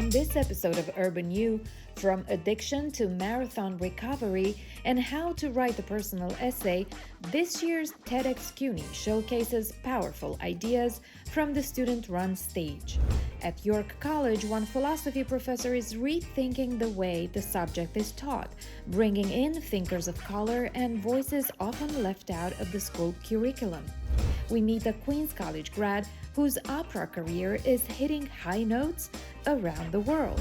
on this episode of Urban U, from addiction to marathon recovery and how to write a personal essay, this year's TEDx CUNY showcases powerful ideas from the student-run stage. At York College, one philosophy professor is rethinking the way the subject is taught, bringing in thinkers of color and voices often left out of the school curriculum. We meet a Queens College grad whose opera career is hitting high notes around the world,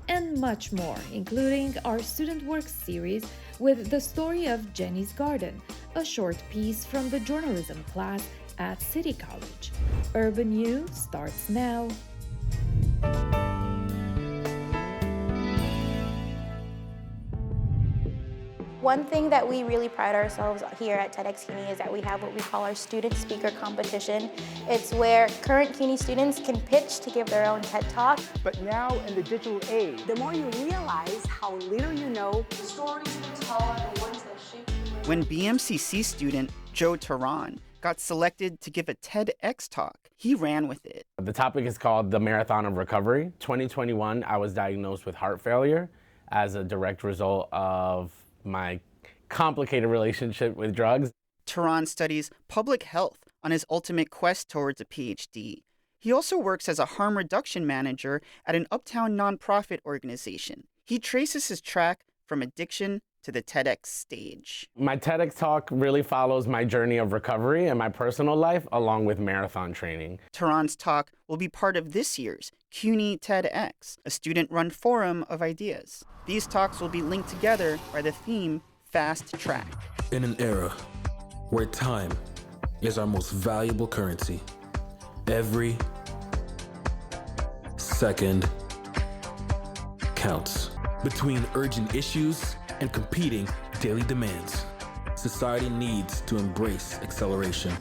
and much more, including our Student Works series with the story of Jenny's Garden, a short piece from the journalism class at City College. Urban U starts now. One thing that we really pride ourselves here at TEDx CUNY is that we have what we call our student speaker competition. It's where current CUNY students can pitch to give their own TED Talk. But now in the digital age, the more you realize how little you know, the stories you tell are the ones that shape you. When BMCC student Joe Tehran got selected to give a TEDx talk, he ran with it. The topic is called The Marathon of Recovery. 2021, I was diagnosed with heart failure as a direct result of my complicated relationship with drugs. Tehran studies public health on his ultimate quest towards a PhD. He also works as a harm reduction manager at an uptown nonprofit organization. He traces his track from addiction to the TEDx stage. My TEDx talk really follows my journey of recovery and my personal life along with marathon training. Tehran's talk will be part of this year's CUNY TEDx, a student-run forum of ideas. These talks will be linked together by the theme Fast Track. In an era where time is our most valuable currency, every second counts. Between urgent issues and competing daily demands, society needs to embrace acceleration.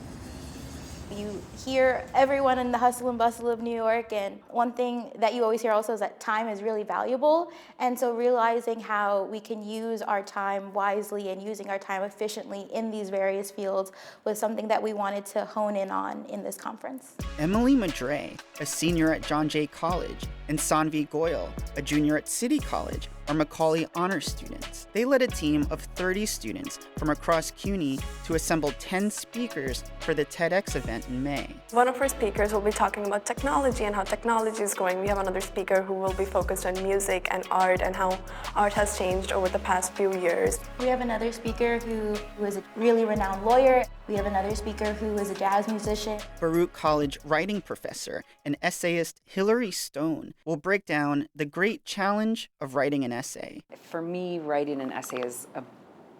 You hear everyone in the hustle and bustle of New York, and one thing that you always hear also is that time is really valuable. And so realizing how we can use our time wisely and using our time efficiently in these various fields was something that we wanted to hone in on in this conference. Emily Madre, a senior at John Jay College, and Sanvi Goyal, a junior at City College, are Macaulay Honor students. They led a team of 30 students from across CUNY to assemble 10 speakers for the TEDx event in May. One of our speakers will be talking about technology and how technology is going. We have another speaker who will be focused on music and art and how art has changed over the past few years. We have another speaker who is a really renowned lawyer. We have another speaker who is a jazz musician. Baruch College writing professor and essayist Hilary Stone will break down the great challenge of writing an essay. For me, writing an essay is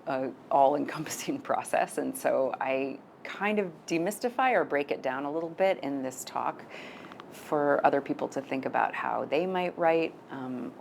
a all-encompassing process, and so I kind of demystify or break it down a little bit in this talk for other people to think about how they might write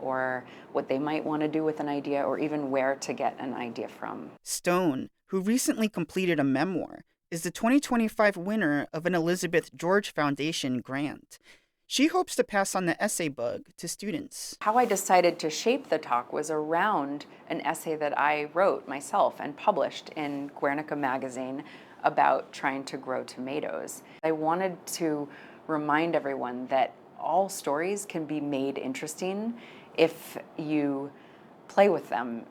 or what they might want to do with an idea or even where to get an idea from. Stone, who recently completed a memoir, is the 2025 winner of an Elizabeth George Foundation grant. She hopes to pass on the essay bug to students. How I decided to shape the talk was around an essay that I wrote myself and published in Guernica magazine about trying to grow tomatoes. I wanted to remind everyone that all stories can be made interesting if you play with them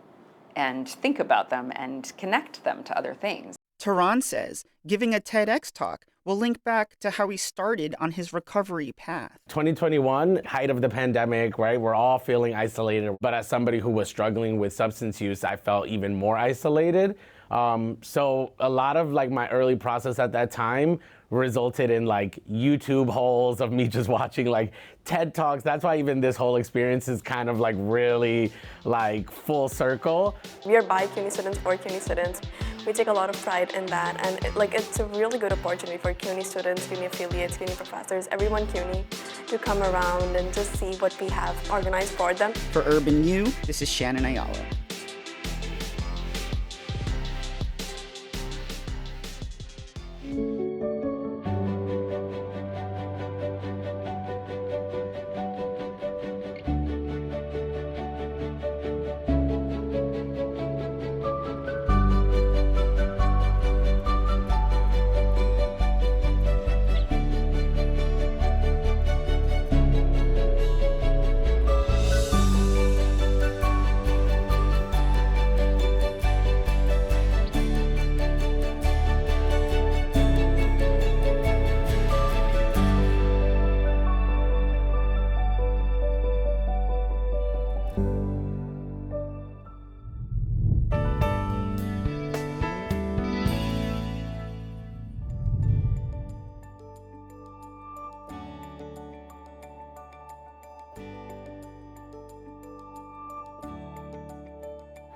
and think about them and connect them to other things. Tehran says giving a TEDx talk will link back to how he started on his recovery path. 2021, height of the pandemic, right? We're all feeling isolated. But as somebody who was struggling with substance use, I felt even more isolated. So a lot of my early process at that time resulted in YouTube holes of me just watching TED Talks. That's why even this whole experience is kind of really full circle. We are by CUNY students for CUNY students. We take a lot of pride in that, and it's a really good opportunity for CUNY students, CUNY affiliates, CUNY professors, everyone CUNY to come around and just see what we have organized for them. For Urban U, this is Shannon Ayala.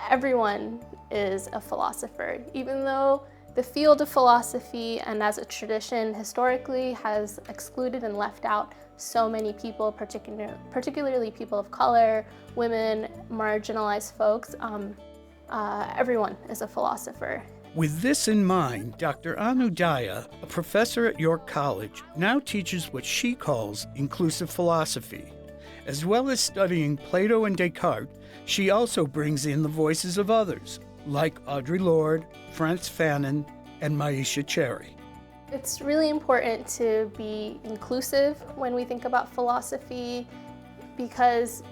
everyone is a philosopher, even though the field of philosophy and as a tradition historically has excluded and left out so many people, particularly people of color, women, marginalized folks. Everyone is a philosopher. With this in mind, Dr. Anu Daya, a professor at York College, now teaches what she calls inclusive philosophy. As well as studying Plato and Descartes, she also brings in the voices of others, like Audre Lorde, Frantz Fanon, and Maisha Cherry. It's really important to be inclusive when we think about philosophy, because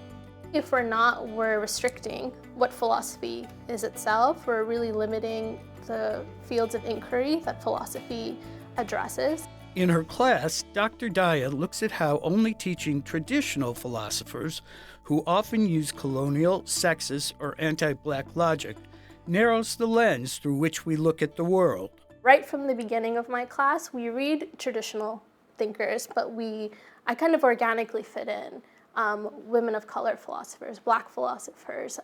if we're not, we're restricting what philosophy is itself. We're really limiting the fields of inquiry that philosophy addresses. In her class, Dr. Daya looks at how only teaching traditional philosophers, who often use colonial, sexist, or anti-Black logic, narrows the lens through which we look at the world. Right from the beginning of my class, we read traditional thinkers, but I kind of organically fit in women of color philosophers, Black philosophers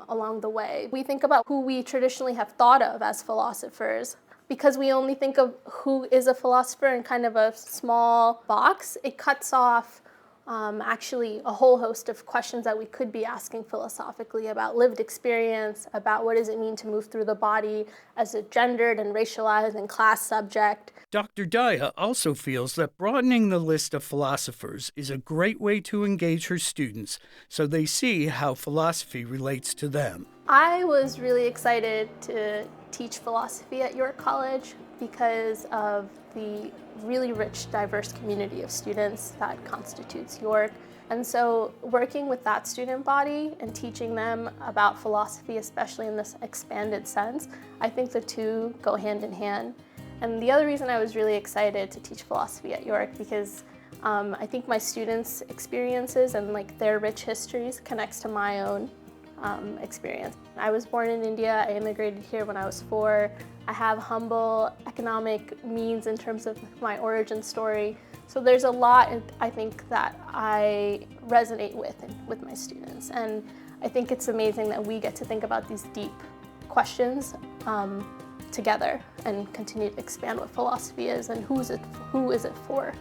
along the way. We think about who we traditionally have thought of as philosophers. Because we only think of who is a philosopher in kind of a small box, it cuts off actually a whole host of questions that we could be asking philosophically about lived experience, about what does it mean to move through the body as a gendered and racialized and class subject. Dr. Daya also feels that broadening the list of philosophers is a great way to engage her students so they see how philosophy relates to them. I was really excited to teach philosophy at York College because of the really rich, diverse community of students that constitutes York. And so working with that student body and teaching them about philosophy, especially in this expanded sense, I think the two go hand in hand. And the other reason I was really excited to teach philosophy at York because I think my students' experiences and their rich histories connects to my own experience. I was born in India. I immigrated here when I was 4. I have humble economic means in terms of my origin story. So there's a lot, I think, that I resonate with my students. And I think it's amazing that we get to think about these deep questions together and continue to expand what philosophy is and who is it for.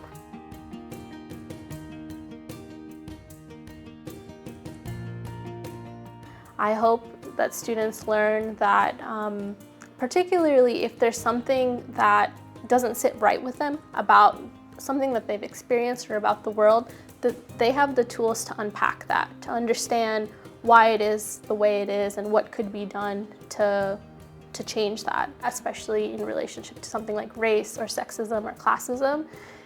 I hope that students learn that, particularly if there's something that doesn't sit right with them about something that they've experienced or about the world, that they have the tools to unpack that, to understand why it is the way it is and what could be done to change that, especially in relationship to something like race or sexism or classism.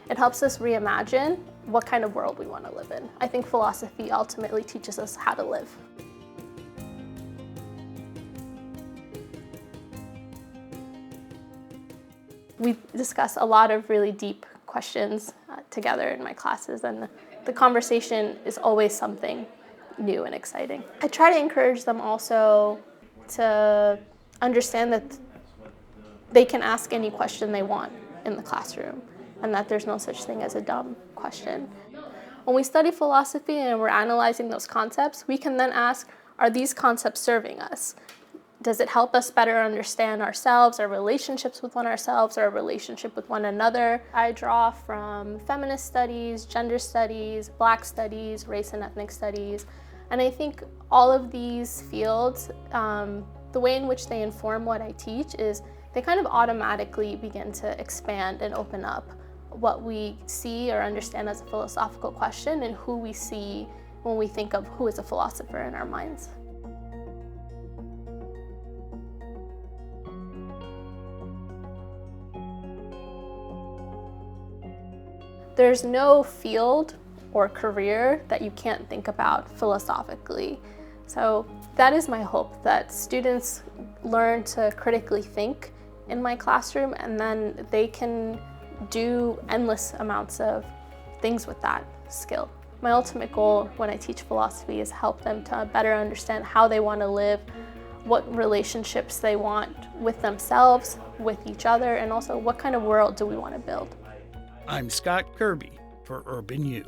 It helps us reimagine what kind of world we want to live in. I think philosophy ultimately teaches us how to live. We discuss a lot of really deep questions together in my classes, and the conversation is always something new and exciting. I try to encourage them also to understand that they can ask any question they want in the classroom, and that there's no such thing as a dumb question. When we study philosophy and we're analyzing those concepts, we can then ask, are these concepts serving us? Does it help us better understand ourselves, our relationships with ourselves, our relationship with one another? I draw from feminist studies, gender studies, Black studies, race and ethnic studies. And I think all of these fields, the way in which they inform what I teach is they kind of automatically begin to expand and open up what we see or understand as a philosophical question and who we see when we think of who is a philosopher in our minds. There's no field or career that you can't think about philosophically. So that is my hope, that students learn to critically think in my classroom and then they can do endless amounts of things with that skill. My ultimate goal when I teach philosophy is help them to better understand how they want to live, what relationships they want with themselves, with each other, and also what kind of world do we want to build. I'm Scott Kirby for Urban U.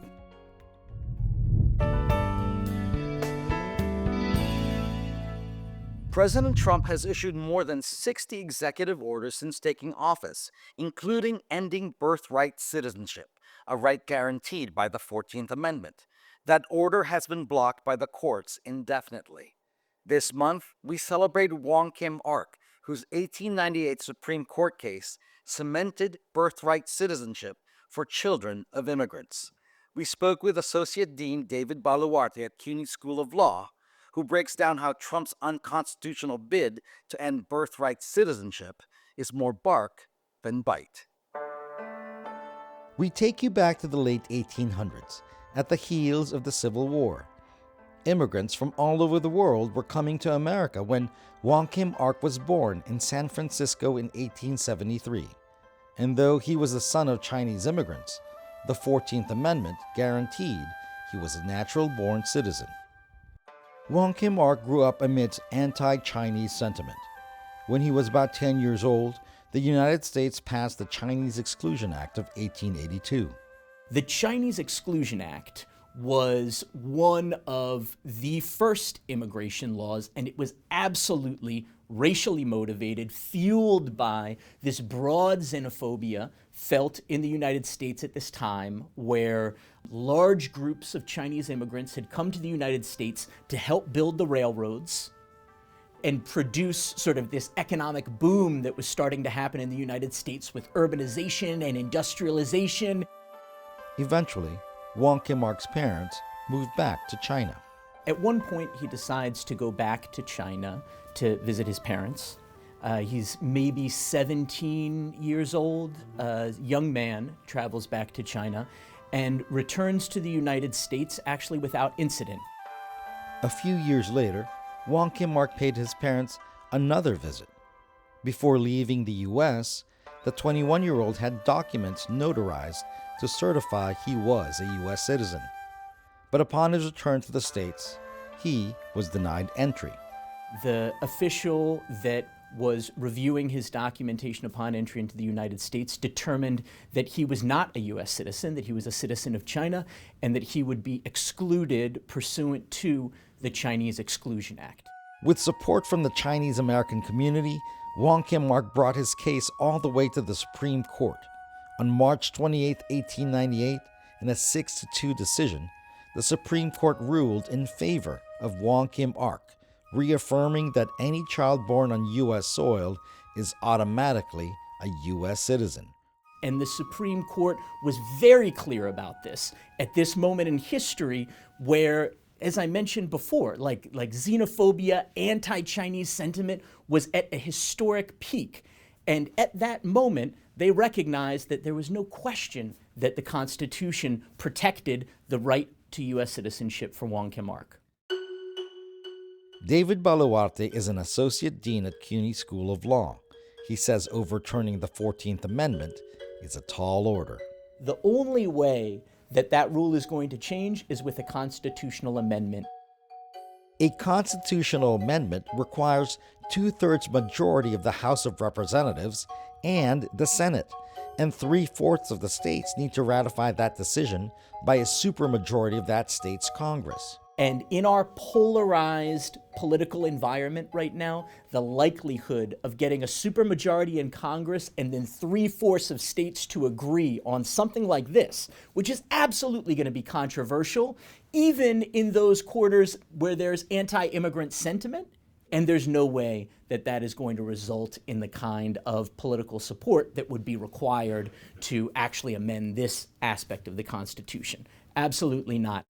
President Trump has issued more than 60 executive orders since taking office, including ending birthright citizenship, a right guaranteed by the 14th Amendment. That order has been blocked by the courts indefinitely. This month, we celebrate Wong Kim Ark, whose 1898 Supreme Court case cemented birthright citizenship for children of immigrants. We spoke with Associate Dean David Boluarte at CUNY School of Law, who breaks down how Trump's unconstitutional bid to end birthright citizenship is more bark than bite. We take you back to the late 1800s, at the heels of the Civil War. Immigrants from all over the world were coming to America when Wong Kim Ark was born in San Francisco in 1873. And though he was the son of Chinese immigrants, the 14th Amendment guaranteed he was a natural-born citizen. Wong Kim Ark grew up amidst anti-Chinese sentiment. When he was about 10 years old, the United States passed the Chinese Exclusion Act of 1882. The Chinese Exclusion Act was one of the first immigration laws, and it was absolutely racially motivated, fueled by this broad xenophobia felt in the United States at this time, where large groups of Chinese immigrants had come to the United States to help build the railroads and produce sort of this economic boom that was starting to happen in the United States with urbanization and industrialization. Eventually, Wong Kim Ark's parents moved back to China. At one point, he decides to go back to China to visit his parents. He's maybe 17 years old. A young man travels back to China and returns to the United States actually without incident. A few years later, Wong Kim Ark paid his parents another visit. Before leaving the U.S., the 21-year-old had documents notarized to certify he was a U.S. citizen. But upon his return to the States, he was denied entry. The official that was reviewing his documentation upon entry into the United States determined that he was not a U.S. citizen, that he was a citizen of China, and that he would be excluded pursuant to the Chinese Exclusion Act. With support from the Chinese American community, Wong Kim Ark brought his case all the way to the Supreme Court. On March 28, 1898, in a 6-2 decision, the Supreme Court ruled in favor of Wong Kim Ark, reaffirming that any child born on U.S. soil is automatically a U.S. citizen. And the Supreme Court was very clear about this at this moment in history where, as I mentioned before, like xenophobia, anti-Chinese sentiment was at a historic peak. And at that moment, they recognized that there was no question that the Constitution protected the right to U.S. citizenship for Wong Kim Ark. David Boluarte is an associate dean at CUNY School of Law. He says overturning the 14th Amendment is a tall order. The only way that that rule is going to change is with a constitutional amendment. A constitutional amendment requires 2/3 majority of the House of Representatives and the Senate, and 3/4 of the states need to ratify that decision by a supermajority of that state's Congress. And in our polarized political environment right now, the likelihood of getting a supermajority in Congress and then 3/4 of states to agree on something like this, which is absolutely going to be controversial, even in those quarters where there's anti-immigrant sentiment, and there's no way that that is going to result in the kind of political support that would be required to actually amend this aspect of the Constitution. Absolutely not.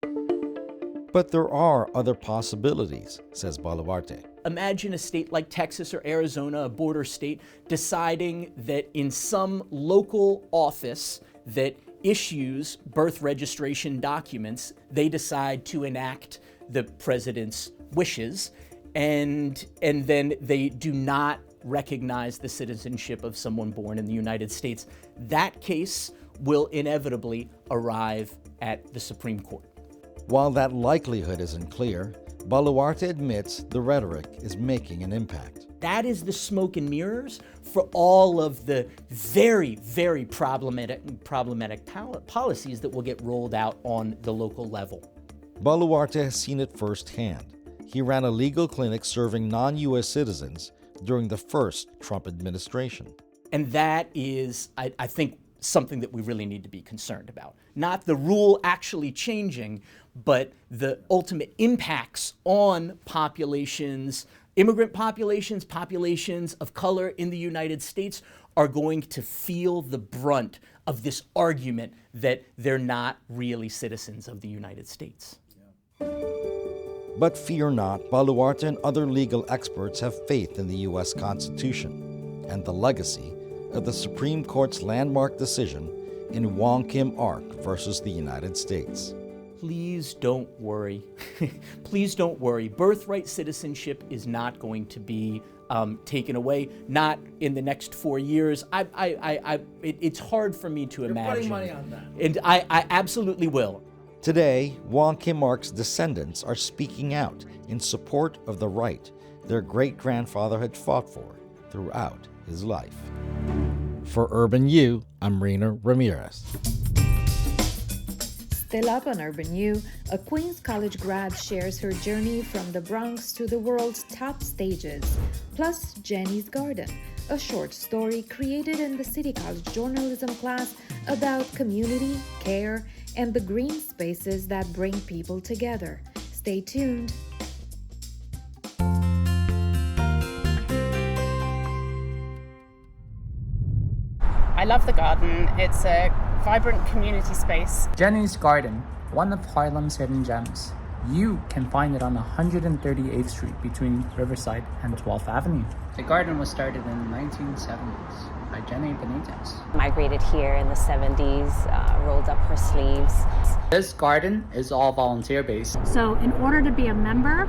But there are other possibilities, says Boluarte. Imagine a state like Texas or Arizona, a border state, deciding that in some local office that issues birth registration documents, they decide to enact the president's wishes, and then they do not recognize the citizenship of someone born in the United States. That case will inevitably arrive at the Supreme Court. While that likelihood isn't clear, Boluarte admits the rhetoric is making an impact. That is the smoke and mirrors for all of the very, very problematic policies that will get rolled out on the local level. Boluarte has seen it firsthand. He ran a legal clinic serving non-U.S. citizens during the first Trump administration. And that is, I think, something that we really need to be concerned about. Not the rule actually changing, but the ultimate impacts on populations, immigrant populations, populations of color in the United States are going to feel the brunt of this argument that they're not really citizens of the United States. But fear not, Boluarte and other legal experts have faith in the U.S. Constitution and the legacy of the Supreme Court's landmark decision in Wong Kim Ark versus the United States. Please don't worry. Please don't worry. Birthright citizenship is not going to be taken away, not in the next 4 years. It's hard for me to imagine. You're putting money on that. And I absolutely will. Today, Wong Kim Ark's descendants are speaking out in support of the right their great-grandfather had fought for throughout his life. For Urban U, I'm Rena Ramirez. Still up on Urban U, a Queens College grad shares her journey from the Bronx to the world's top stages, plus Jenny's Garden, a short story created in the City College journalism class about community, care, and the green spaces that bring people together. Stay tuned. I love the garden. It's a vibrant community space. Jenny's Garden, one of Harlem's hidden gems. You can find it on 138th Street between Riverside and 12th Avenue. The garden was started in the 1970s by Jenny Benitez. Migrated here in the 70s, rolled up her sleeves. This garden is all volunteer-based. So in order to be a member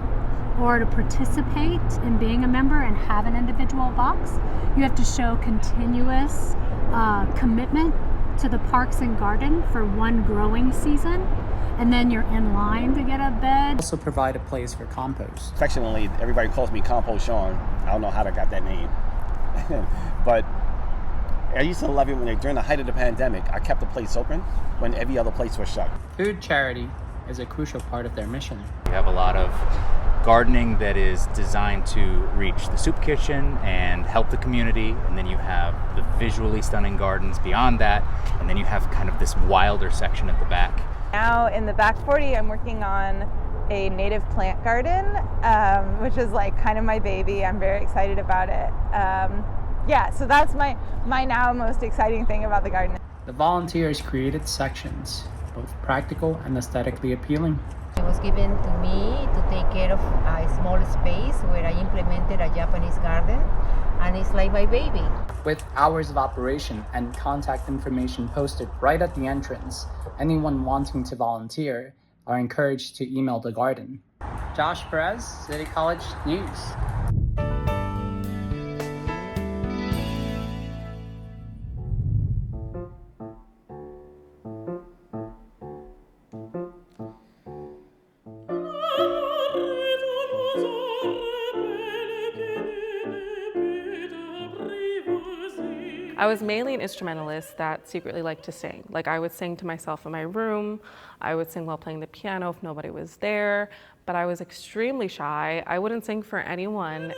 or to participate in being a member and have an individual box, you have to show continuous commitment to the parks and garden for one growing season, and then you're in line to get a bed. Also provide a place for compost. Affectionately, everybody calls me Compost Sean. I don't know how I got that name. But I used to love it when during the height of the pandemic, I kept the place open when every other place was shut. Food charity is a crucial part of their mission. We have a lot of gardening that is designed to reach the soup kitchen and help the community, and then you have the visually stunning gardens beyond that, and then you have kind of this wilder section at the back. Now in the back 40, I'm working on a native plant garden, which is like kind of my baby. I'm very excited about it. Yeah, so that's my now most exciting thing about the garden. The volunteers created sections, both practical and aesthetically appealing. It was given to me to take care of a small space where I implemented a Japanese garden, and it's like my baby. With hours of operation and contact information posted right at the entrance, anyone wanting to volunteer are encouraged to email the garden. Josh Perez, City College News. I was mainly an instrumentalist that secretly liked to sing. Like, I would sing to myself in my room, I would sing while playing the piano if nobody was there, but I was extremely shy. I wouldn't sing for anyone.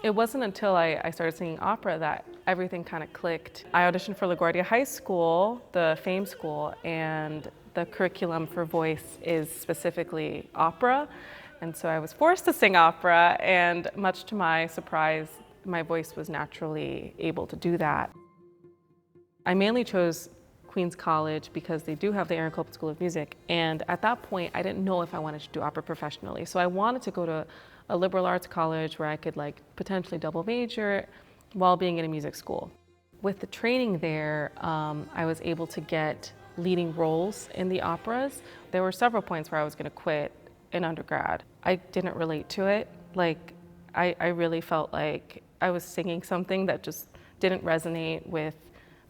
It wasn't until I started singing opera that everything kind of clicked. I auditioned for LaGuardia High School, the Fame School, and the curriculum for voice is specifically opera. And so I was forced to sing opera, and much to my surprise, my voice was naturally able to do that. I mainly chose Queens College because they do have the Aaron Copland School of Music, and at that point I didn't know if I wanted to do opera professionally. So I wanted to go to a liberal arts college where I could potentially double major while being in a music school. With the training there, I was able to get leading roles in the operas. There were several points where I was going to quit in undergrad. I didn't relate to it. I really felt like I was singing something that just didn't resonate with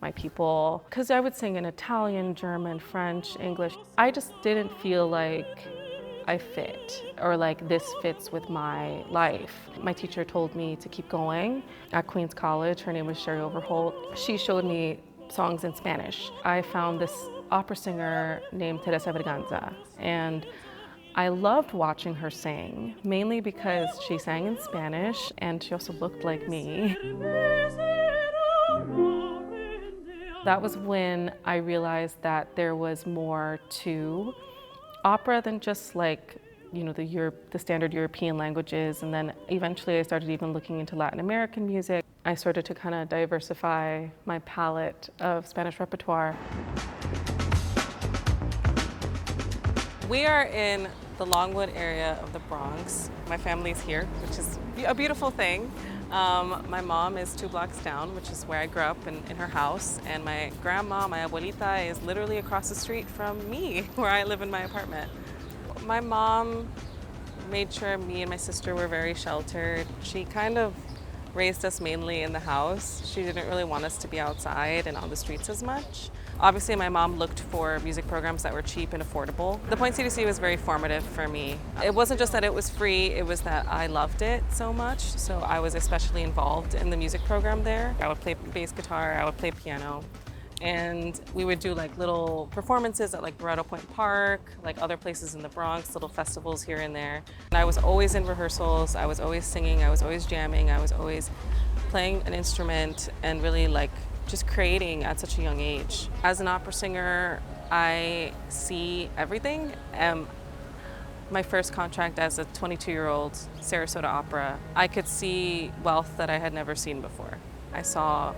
my people. Because I would sing in Italian, German, French, English. I just didn't feel like I fit, or like this fits with my life. My teacher told me to keep going. At Queens College, her name was Sherry Overholt. She showed me songs in Spanish. I found this opera singer named Teresa Berganza, and I loved watching her sing, mainly because she sang in Spanish and she also looked like me. That was when I realized that there was more to opera than just like, you know, the standard European languages. And then eventually I started even looking into Latin American music. I started to kind of diversify my palette of Spanish repertoire. We are in the Longwood area of the Bronx. My family's here, which is a beautiful thing. My mom is 2 blocks down, which is where I grew up in her house. And my grandma, my abuelita, is literally across the street from me, where I live in my apartment. My mom made sure me and my sister were very sheltered. She kind of raised us mainly in the house. She didn't really want us to be outside and on the streets as much. Obviously, my mom looked for music programs that were cheap and affordable. The Point CDC was very formative for me. It wasn't just that it was free, it was that I loved it so much, so I was especially involved in the music program there. I would play bass guitar, I would play piano, and we would do like little performances at like Barretto Point Park, like other places in the Bronx, little festivals here and there. And I was always in rehearsals, I was always singing, I was always jamming, I was always playing an instrument and really like just creating at such a young age. As an opera singer, I see everything. My first contract as a 22-year-old Sarasota opera, I could see wealth that I had never seen before. I saw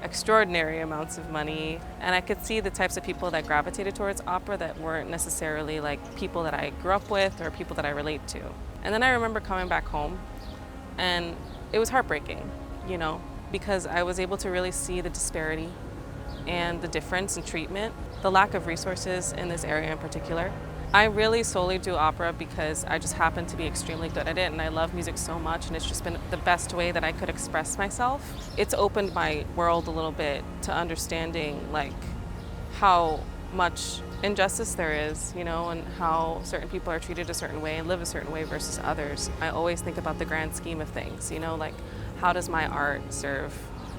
extraordinary amounts of money, and I could see the types of people that gravitated towards opera that weren't necessarily like people that I grew up with or people that I relate to. And then I remember coming back home, and it was heartbreaking, you know, because I was able to really see the disparity and the difference in treatment, the lack of resources in this area in particular. I really solely do opera because I just happen to be extremely good at it, and I love music so much, and it's just been the best way that I could express myself. It's opened my world a little bit to understanding like how much injustice there is, you know, and how certain people are treated a certain way and live a certain way versus others. I always think about the grand scheme of things, you know, like how does my art serve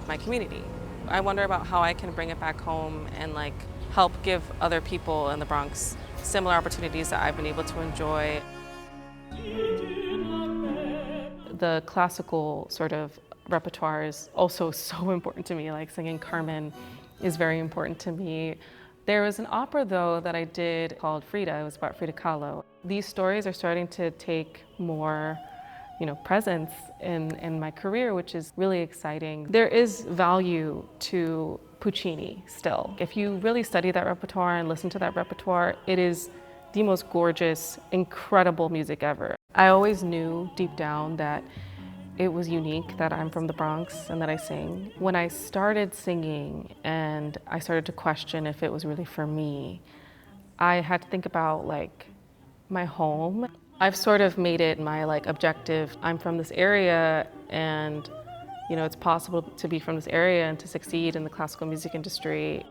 my community? I wonder about how I can bring it back home and like help give other people in the Bronx similar opportunities that I've been able to enjoy. The classical sort of repertoire is also so important to me, like singing Carmen is very important to me. There was an opera though that I did called Frida. It was about Frida Kahlo. These stories are starting to take more, you know, presence in my career, which is really exciting. There is value to Puccini still. If you really study that repertoire and listen to that repertoire, it is the most gorgeous, incredible music ever. I always knew deep down that it was unique that I'm from the Bronx and that I sing. When I started singing and I started to question if it was really for me, I had to think about like my home. I've sort of made it my like objective. I'm from this area, and you know, it's possible to be from this area and to succeed in the classical music industry.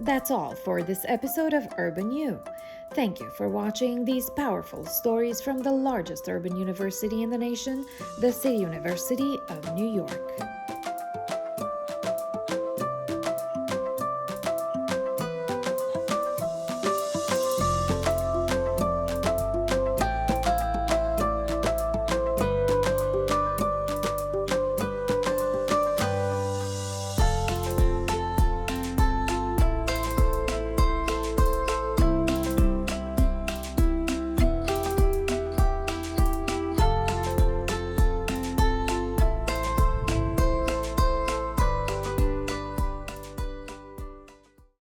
That's all for this episode of Urban U. Thank you for watching these powerful stories from the largest urban university in the nation, the City University of New York.